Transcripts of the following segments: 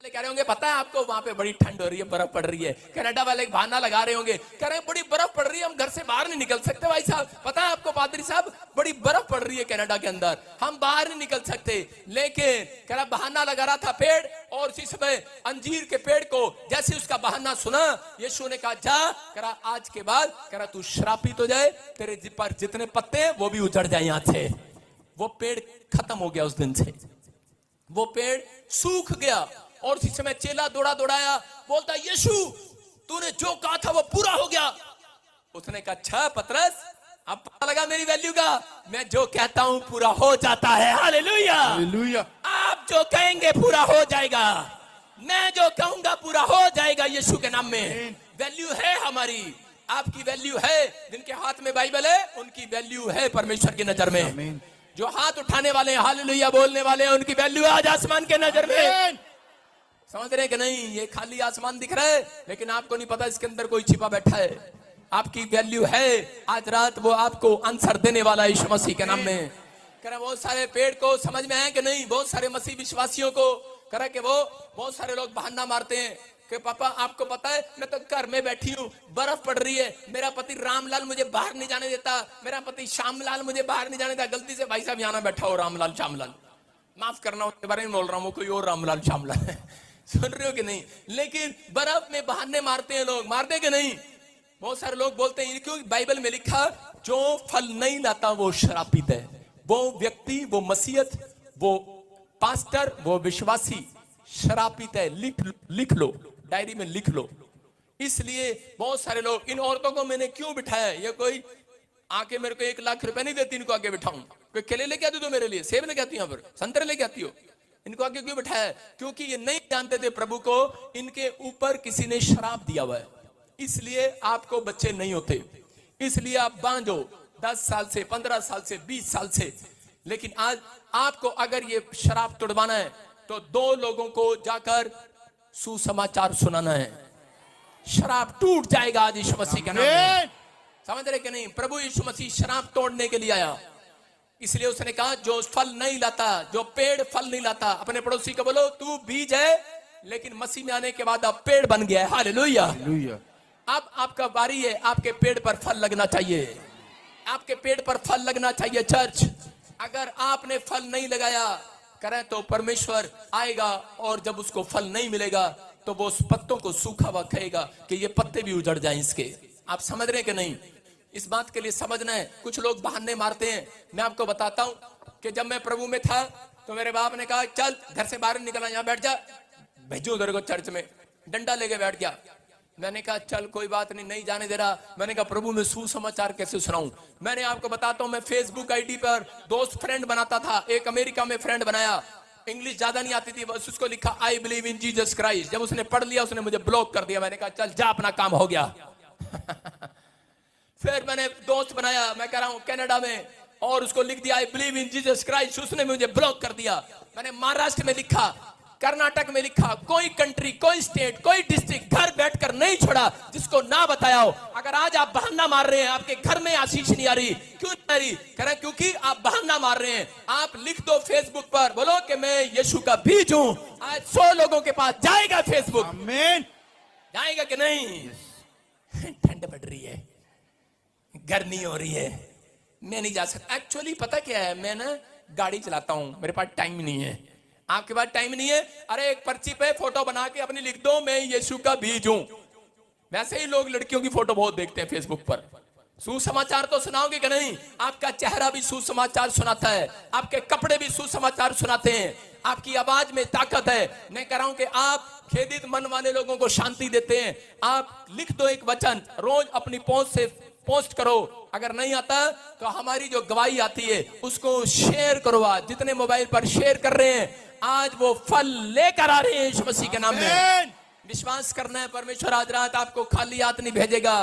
कह रहे होंगे पता है आपको वहां पे बड़ी ठंड हो रही है, बर्फ पड़ रही है। कनाडा वाले एक बहाना लगा रहे होंगे, कह रहे हैं बड़ी बर्फ पड़ रही है, हम घर से बाहर नहीं निकल सकते। भाई साहब पता है आपको पादरी साहब, बड़ी बर्फ पड़ रही है कनाडा के अंदर, हम बाहर नहीं निकल सकते। लेकिन कह रहा बहाना लगा रहा था पेड़, और उसी समय अंजीर के पेड़ को जैसे उसका बहाना सुना, यीशु ने कहा जा, कह रहा आज के बाद कह रहा तू श्रापित हो जाए, तेरे पर जितने पत्ते हैं वो भी उजड़ जाए यहाँ से। वो पेड़ खत्म हो गया उस दिन से, वो पेड़ सूख गया। और उसी समय चेला दौड़ा दौड़ाया, बोलता यीशु तूने जो कहा था वो पूरा हो गया। उसने कहा अच्छा पतरस, अब पता लगा मेरी वैल्यू का, मैं जो कहता हूं पूरा हो जाता है। Hallelujah, hallelujah. आप जो कहेंगे पूरा हो जाएगा, मैं जो कहूंगा पूरा हो जाएगा यीशु के नाम में। वैल्यू है हमारी, आपकी वैल्यू है। जिनके हाथ में बाइबल है उनकी वैल्यू है परमेश्वर की नजर में। जो हाथ उठाने वाले हालेलुया बोलने वाले हैं उनकी वैल्यू आज आसमान के नजर में। समझ रहे हैं कि नहीं? ये खाली आसमान दिख रहा है लेकिन आपको नहीं पता इसके अंदर कोई छिपा बैठा है। आपकी वैल्यू है, आज रात वो आपको आंसर देने वाला है यीशु मसीह के नाम में। कह रहे बहुत सारे पेड़ को समझ में आए कि नहीं, बहुत सारे मसीह विश्वासियों को कह रहे कि वो बहुत सारे लोग बहाना मारते हैं कि पापा आपको पता है मैं तो घर में बैठी हूँ, बर्फ पड़ रही है, मेरा पति रामलाल मुझे बाहर नहीं जाने देता, मेरा पति श्यामलाल मुझे बाहर नहीं जाने देता। गलती से भाई साहब यहाँ ना बैठा हो रामलाल श्यामलाल, माफ करना उसके बारे में बोल रहा हूँ, कोई और रामलाल श्यामलाल है। सुन रहे हो कि नहीं? लेकिन बर्फ में बहाने मारते हैं लोग, मारते कि नहीं? बहुत सारे लोग बोलते हैं क्यों बाइबल में लिखा जो फल नहीं लाता वो श्रापित है। वो व्यक्ति, वो मसीहत, वो पास्टर, वो विश्वासी श्रापित है। लिख लो, डायरी में लिख लो। इसलिए बहुत सारे लोग, इन औरतों को मैंने क्यों बिठाया, ये कोई आके मेरे को 1 लाख रुपए नहीं देती इनको आगे बिठाऊं, कोई केले लेके आती तो मेरे लिए, सेब लेके आती हो, फिर संतरे लेके आती हो, इनको आगे क्यों बिठाया? क्योंकि ये नहीं जानते थे प्रभु को, इनके ऊपर किसी ने श्राप दिया हुआ है, इसलिए आपको बच्चे नहीं होते। इसलिए आप बांझो 10 साल से, 15 साल से, 20 साल से। लेकिन आज आपको अगर ये श्राप तोड़वाना है तो 2 लोगों को जाकर सुसमाचार सुनाना है, श्राप टूट जाएगा आज यीशु मसीह के नाम में। समझ रहे कि नहीं? प्रभु यीशु मसीह श्राप तोड़ने के लिए आया, इसलिए उसने कहा जो फल नहीं लाता, जो पेड़ फल नहीं लाता, अपने पड़ोसी को बोलो तू बीज है लेकिन मसीह में आने के बाद अब पेड़ बन गया है। हालेलुया। अब आपका बारी है, आपके पेड़ पर फल लगना चाहिए, आपके पेड़ पर फल लगना चाहिए। चर्च, अगर आपने फल नहीं लगाया करें तो परमेश्वर आएगा और जब उसको फल नहीं मिलेगा तो वो उस पत्तों को सूखा हुआ कहेगा कि ये पत्ते भी उजड़ जाएं इसके। आप समझ रहे हैं कि नहीं? इस बात के लिए समझना है। कुछ लोग बहाने मारते हैं। मैं आपको बताता हूं कि जब मैं प्रभु में था तो मेरे बाप ने कहा चल घर से बाहर निकलना, यहाँ बैठ जा, भेजो उधर को चर्च में, डंडा लेके बैठ गया। मैंने कहा चल कोई बात नहीं, नहीं जाने दे रहा। मैंने कहा प्रभु में सुसमाचार कैसे सुनाऊं? मैंने आपको बताता हूं, मैं फेसबुक आईडी पर दोस्त फ्रेंड बनाता था। एक अमेरिका में फ्रेंड बनाया, इंग्लिश ज्यादा नहीं आती थी, बस उसको लिखा I believe in Jesus Christ. जब उसने पढ़ लिया उसने मुझे ब्लॉक कर दिया। मैंने कहा चल जा, अपना काम हो गया। फिर मैंने दोस्त बनाया, मैं कह रहा हूं कनाडा में, और उसको लिख दिया I believe in Jesus Christ, उसने मुझे ब्लॉक कर दिया। मैंने महाराष्ट्र में लिखा, कर्नाटक में लिखा, कोई कंट्री, कोई स्टेट, कोई डिस्ट्रिक्ट घर बैठकर नहीं छोड़ा जिसको ना बताया हो। अगर आज आप बहाना मार रहे हैं, आपके घर में आशीष नहीं आ रही, क्यों नहीं आ रही? कह रहे क्योंकि आप बहाना मार रहे हैं। आप लिख दो फेसबुक पर, बोलो कि मैं यीशु का बीज हूं, आज 100 लोगों के पास जाएगा फेसबुक। आमीन। जाएगा कि नहीं? ठंड पड़ रही है, गर्मी हो रही है, मैं नहीं जा सकता। एक्चुअली पता क्या है, मैं ना गाड़ी चलाता हूं, मेरे पास टाइम नहीं है। आपके पास टाइम नहीं है? अरे एक पर्ची पे फोटो बना के अपनी लिख दो मैं यीशु का बीज हूं। वैसे ही लोग लड़कियों की फोटो बहुत देखते हैं फेसबुक पर। सुसमाचार तो सुनाओगे कि नहीं? आपका चेहरा भी सुसमाचार सुनाता है, आपके कपड़े भी सुसमाचार सुनाते हैं, आपकी आवाज में ताकत है। मैं कह रहा हूं कि आप खेदित मन वाले लोगों को शांति देते हैं। आप लिख दो एक वचन, रोज अपनी पोस्ट से पोस्ट करो। अगर नहीं आता तो हमारी जो गवाही आती है उसको शेयर करो। आज जितने मोबाइल पर शेयर कर रहे हैं आज वो फल लेकर आ रहे हैं यीशु मसीह के नाम में। विश्वास करना है, परमेश्वर आज रात आपको खाली हाथ नहीं भेजेगा।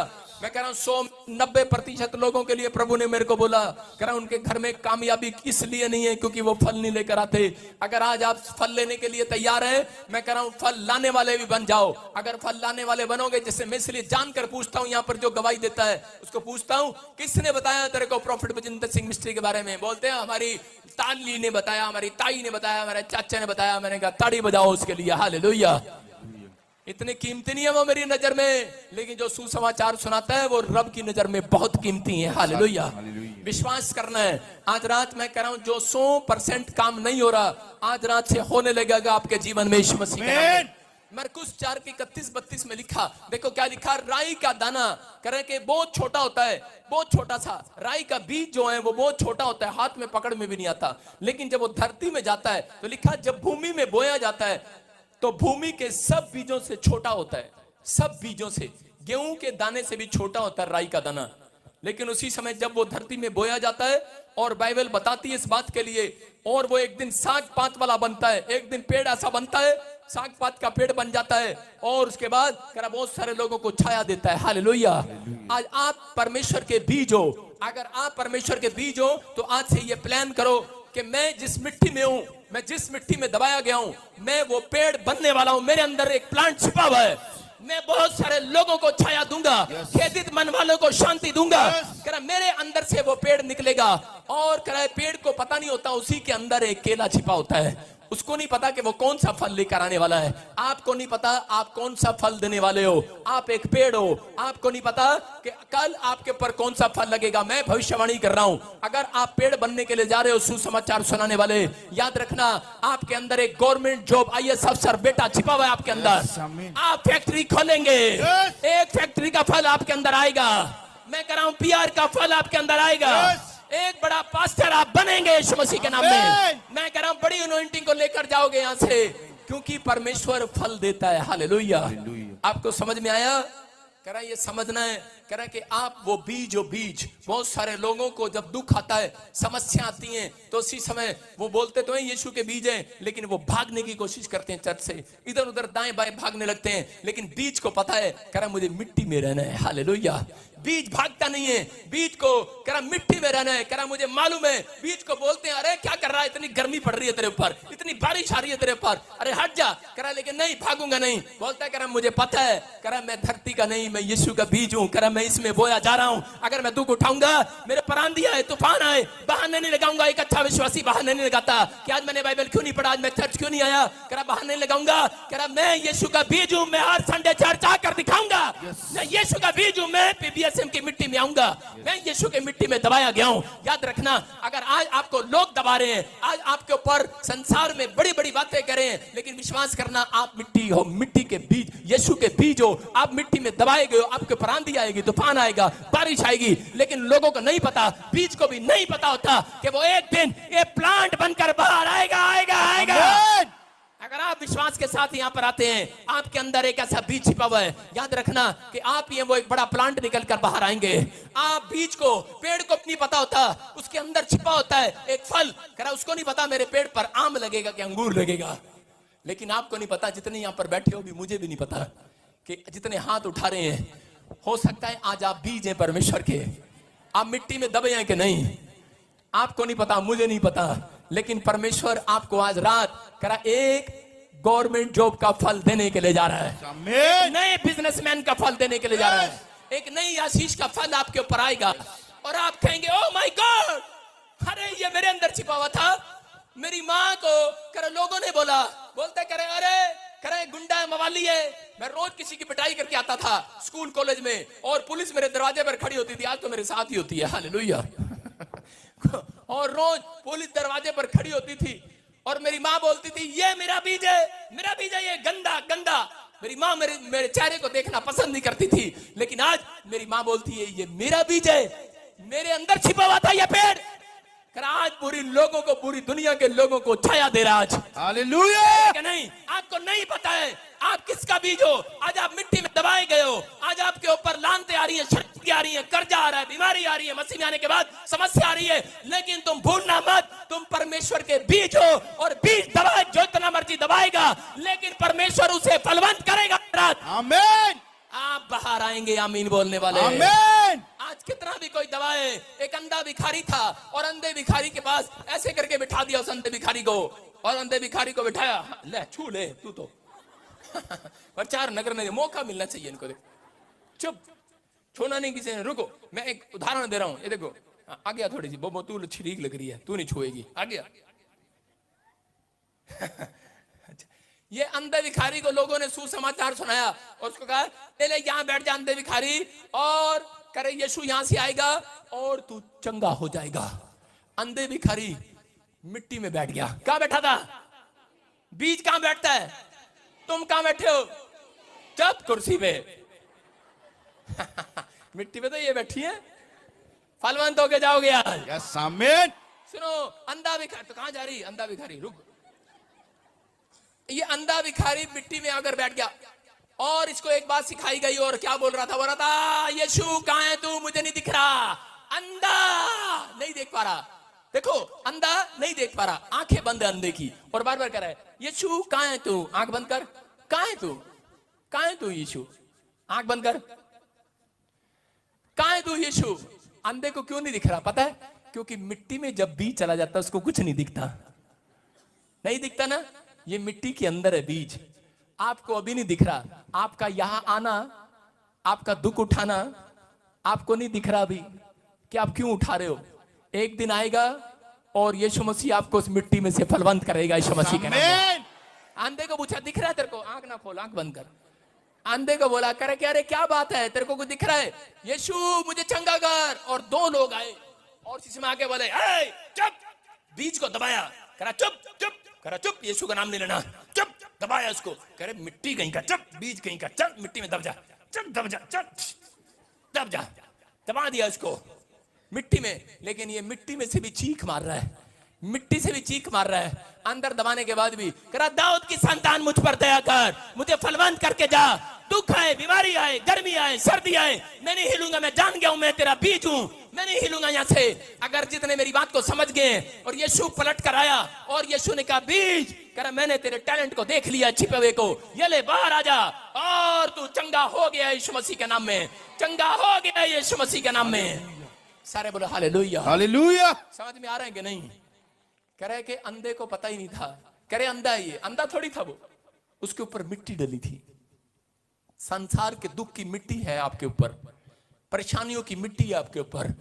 मैं कह रहा हूँ 190% लोगों के लिए प्रभु ने मेरे को बोला, कह रहा हूँ उनके घर में कामयाबी इसलिए नहीं है क्योंकि वो फल नहीं लेकर आते। अगर आज आप फल लेने के लिए तैयार हैं, मैं कह रहा हूँ फल लाने वाले भी बन जाओ। अगर फल लाने वाले बनोगे, जैसे मैं इसलिए जानकर पूछता हूँ, यहाँ पर जो गवाही देता है उसको पूछता हूँ, किसने बताया तेरे को प्रॉफिट बजिंदर सिंह मिस्त्री के बारे में? बोलते हैं हमारी ताली ने बताया, हमारी ताई ने बताया, हमारे चाचा ने बताया। मैंने कहा ताड़ी बजाओ उसके लिए, हालेलुया। इतने कीमती नहीं है वो मेरी नजर में, लेकिन जो सुसमाचार सुनाता है वो रब की नजर में बहुत कीमती है, हालेलुया। विश्वास करना है। आज रात मैं कह रहा हूं जो 100% काम नहीं हो रहा, आज रात से होने लगेगा आपके जीवन में यीशु मसीह के नाम में। मरकुस 4:31-32 में लिखा, देखो क्या लिखा, राई का दाना करे कि बहुत छोटा होता है, बहुत छोटा सा राई का बीज जो है वो बहुत छोटा होता है, हाथ में पकड़ में भी नहीं आता, लेकिन जब वो धरती में जाता है तो लिखा जब भूमि में बोया जाता है तो भूमि के सब बीजों से छोटा होता है, सब बीजों से, गेहूं के दाने से भी छोटा होता है राई का दाना। लेकिन उसी समय जब वो धरती में बोया जाता है, और बाइबल बताती है इस बात के लिए, और वो एक दिन साग पात वाला बनता है, एक दिन पेड़ ऐसा बनता है, साग पात का पेड़ बन जाता है, और उसके बाद बहुत सारे लोगों को छाया देता है, हालेलुया। आज आप परमेश्वर के बीज हो, अगर आप परमेश्वर के बीज हो तो आज से ये प्लान करो कि मैं जिस मिट्टी में हूं, मैं जिस मिट्टी में दबाया गया हूं, मैं वो पेड़ बनने वाला हूं। मेरे अंदर एक प्लांट छिपा हुआ है, मैं बहुत सारे लोगों को छाया दूंगा, खेदित मन वालों को शांति दूंगा। कह मेरे अंदर से वो पेड़ निकलेगा, और कह पेड़ को पता नहीं होता उसी के अंदर एक केला छिपा होता है, उसको नहीं पता कि वो कौन सा फल लेकर आने वाला है। आपको नहीं पता आप कौन सा फल देने वाले हो, आप एक पेड़ हो, आपको नहीं पता कि कल आपके ऊपर कौन सा फल लगेगा। मैं भविष्यवाणी कर रहा हूं, अगर आप पेड़ बनने के लिए जा रहे हो, सुसमाचार सुनाने वाले, याद रखना आपके अंदर एक गवर्नमेंट जॉब IAS अफसर बेटा छिपा हुआ है आपके अंदर। आप फैक्ट्री खोलेंगे, एक फैक्ट्री का फल आपके अंदर आएगा। मैं कह रहा हूं PR का फल आपके अंदर आएगा, एक बड़ा पास्टर आप बनेंगे यीशु मसीह के नाम में। मैं कह रहा हूं बड़ी अनॉइंटिंग को लेकर जाओगे यहां से, क्योंकि परमेश्वर फल देता है, हालेलुया। आपको समझ में आया? कह रहा ये समझना है, कह रहा कि आप वो बीज हो, बीज। बहुत सारे लोगों को जब दुख आता है, समस्या आती है, तो उसी समय वो बोलते तो हैं यीशु के बीज हैं, लेकिन वो भागने की कोशिश करते हैं चर्च से, इधर उधर दाएं बाएं भागने लगते हैं, लेकिन बीज को पता है, कह रहा मुझे मिट्टी में रहना है, हालेलुया। बीज भागता नहीं है, बीज को कह रहा मिट्टी में रहना है, कह रहा मुझे मालूम है। बीज को बोलते हैं अरे क्या कर रहा है, इतनी गर्मी पड़ रही है तेरे ऊपर, इतनी बारिश आ रही है तेरे ऊपर, अरे हट जा, कह रहा लेकिन नहीं भागूंगा नहीं। बोलता है कह रहा मुझे पता है, कह रहा मैं धरती का नहीं, मैं यीशु का बीज हूं, कह रहा मैं इसमें बोया जा रहा हूं। अगर मैं दुख उठाऊंगा, मेरे पर आंधी आए, तूफान आए, बहाने नहीं लगाऊंगा। एक अच्छा विश्वासी बहाने नहीं लगाता कि आज मैंने बाइबल क्यों नहीं पढ़ा, आज मैं चर्च क्यों नहीं आया, कह रहा बहाने नहीं लगाऊंगा। कह रहा मैं यीशु का बीज हूं, मैं हर संडे चर्च आकर दिखाऊंगा, मैं यीशु का बीज हूं, मैं PBSM की मिट्टी में आऊंगा, मैं यीशु की मिट्टी में दबाया गया हूं। याद रखना, अगर आज आपको लोग दबा रहे हैं, आज आपके ऊपर संसार में बड़ी बड़ी बातें कर रहे हैं, लेकिन विश्वास करना आप मिट्टी हो, मिट्टी के बीज, यीशु के बीज हो, आप मिट्टी में दबाए गए हो। आपके ऊपर आंधी आएगी, तूफान आएगा, बारिश आएगी, लेकिन लोगों को नहीं पता, बीज को भी नहीं पता होता कि वो एक दिन ये प्लांट बनकर बाहर आएगा, आएगा, आएगा। अगर आप विश्वास के साथ यहाँ पर आते हैं, आपके अंदर एक ऐसा बीज छिपा हुआ है, याद रखना कि आप ये वो एक बड़ा प्लांट निकल कर बाहर आएंगे। आप बीज को, पेड़ को नहीं पता होता, उसके अंदर छिपा होता है एक फल, कह उसको नहीं पता मेरे पेड़ पर आम लगेगा कि अंगूर लगेगा। लेकिन आपको नहीं पता, जितने यहाँ पर बैठे हो भी, मुझे भी नहीं पता कि जितने हाथ उठा रहे हैं, हो सकता है आज आप बीज हैं परमेश्वर के, आप मिट्टी में दबे हैं कि नहीं, आपको नहीं पता, मुझे नहीं पता, लेकिन परमेश्वर आपको आज रात करा एक गवर्नमेंट जॉब का फल देने के लिए जा रहा है, नए बिजनेसमैन का फल देने के लिए जा रहा है, एक नई आशीष का फल आपके ऊपर आएगा, और आप कहेंगे ओ माय गॉड, अरे ये मेरे अंदर छिपा हुआ था। मेरी माँ को करे लोगों ने बोला, बोलते करे अरे करे गुंडा है, मवाली है। मैं रोज किसी की पिटाई करके आता था स्कूल कॉलेज में, और पुलिस मेरे दरवाजे पर खड़ी होती थी, आज तो मेरे साथ ही होती है, हालेलुया। और रोज पुलिस दरवाजे पर खड़ी होती थी, और मेरी माँ बोलती थी ये मेरा बीज है, मेरा बीज है, ये गंदा गंदा। मेरी माँ मेरे चेहरे को देखना पसंद नहीं करती थी, लेकिन आज मेरी माँ बोलती है ये मेरा बीज है, मेरे अंदर छिपा हुआ था ये पेड़, आज पूरी लोगों को, पूरी दुनिया के लोगों को छाया दे रहा। आज हालेलुया। नहीं, आपको नहीं पता है आप किसका बीज हो। आज आप मिट्टी में दबाए गए हो, आज आपके ऊपर लानते आ रही है, शक्ति आ रही है, कर्जा आ रहा है, बीमारी आ रही है, मसीह में आने के बाद समस्या आ रही है, लेकिन तुम भूलना मत, तुम परमेश्वर के बीज हो, और बीज दबाए जो इतना मर्जी दबाएगा, लेकिन परमेश्वर उसे फलवंत करेगा। आमीन। आप बाहर आएंगे। आमीन बोलने वाले। आमीन। आज कितना भी कोई दबाए, एक अंधा भिखारी था और अंधे भिखारी के पास ऐसे करके बिठा दिया उस अंधे भिखारी को, और अंधे भिखारी को बिठाया, ले छू ले तू तो प्रचार नगर में मौका मिलना चाहिए इनको। देख चुप, छूना नहीं किसी ने। रुको, मैं एक उदाहरण दे रहा हूं, ये देखो आ गया थोड़ी सी, बोबो तू ठीक लग रही है, तू नहीं छुएगी, आ गया ये अंधे भिखारी को लोगों ने सुसमाचार सुनाया और उसको कहा ले यहां बैठ जा अंधे भिखारी, और करे यीशु यहां से आएगा और तू चंगा हो जाएगा। अंधे भिखारी मिट्टी में बैठ गया। कहां बैठा था? बीज कहां बैठता है? तुम कहां बैठे हो? चुप, कुर्सी पे मिट्टी पे तो ये बैठी है, फलवंत होके जाओगे आज। यस आमीन। सुनो, अंधा भिखारी तो कहां जा रही? अंधा भिखारी रुक। ये अंधा भिखारी मिट्टी में आकर बैठ गया और इसको एक बात सिखाई गई, और क्या बोल रहा था? बोल रहा था यीशु कहां है तू? मुझे नहीं दिख रहा। अंधा नहीं देख पा रहा। देखो, अंधा नहीं देख पा रहा, आंखें बंद है अंधे की, और बार बार कह रहा है यीशु कहां है तू? आंख बंद कर। कहां है तू? कहां है तू यीशु? आंख बंद कर। कहां है तू यीशु? अंधे को क्यों नहीं दिख रहा पता है? क्योंकि मिट्टी में जब बीज चला जाता है उसको कुछ नहीं दिखता। नहीं दिखता ना? ये मिट्टी के अंदर है बीज, आपको अभी नहीं दिख रहा। आपका यहां आना, आपका दुख उठाना आपको नहीं दिख रहा अभी कि आप क्यों उठा रहे हो। एक दिन आएगा और यीशु मसीह आपको उस मिट्टी में से फलवंत करेगा यीशु मसीह के नाम में। अंधे को पूछा दिख रहा है तेरे को? आंख ना खोल, आंख बंद कर। अंधे को बोला करे क्या रे क्या बात है, तेरे को कुछ दिख रहा है? यीशु मुझे चंगा कर। और दो लोग आए और में आके बोले चुप, बीज को दबाया, करा चुप चुप, करा चुप, यीशु का नाम नहीं लेना, चुप, दबाया उसको, करे मिट्टी कहीं का, चुप, बीज कहीं का, चल मिट्टी में दब जा, चल दब जा, चल दब जा, दबा दिया उसको मिट्टी में। लेकिन ये मिट्टी में से भी चीख मार रहा है, मिट्टी से भी चीख मार रहा है। अंदर दबाने के बाद भी करा दाऊद की संतान मुझ पर दया कर, मुझे फलवंत करके जा। दुख आए, बीमारी आए, गर्मी आए, सर्दी आए, मैं नहीं हिलूंगा, मैं जान गया हूं मैं तेरा बीज हूं, मैं नहीं हिलूंगा यहां से। अगर जितने मेरी बात को समझ गए, और यीशु पलट कर आया और यीशु ने कहा बीज, करा मैंने तेरे टैलेंट को देख लिया, छिपे हुए को, ये ले बाहर आ जा, और तू चंगा हो गया यीशु मसीह के नाम में, चंगा हो गया यीशु मसीह के नाम में। सारे बोलो हालेलुया। हालेलुया। समझ में आ रहा है कि नहीं? कह रहे कि अंधे को पता ही नहीं था, कह रहे अंधा है, ये अंधा थोड़ी था वो, उसके ऊपर मिट्टी डली थी। संसार के दुख की मिट्टी है आपके ऊपर, परेशानियों की मिट्टी है आपके ऊपर,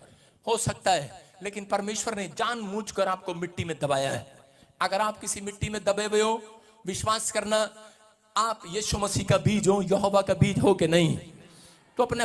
हो सकता है, लेकिन परमेश्वर ने जानबूझकर आपको मिट्टी में दबाया है। अगर आप किसी मिट्टी में दबे हुए हो, विश्वास करना आप यीशु मसीह का बीज हो, यहोवा का बीज हो कि नहीं, तो अपने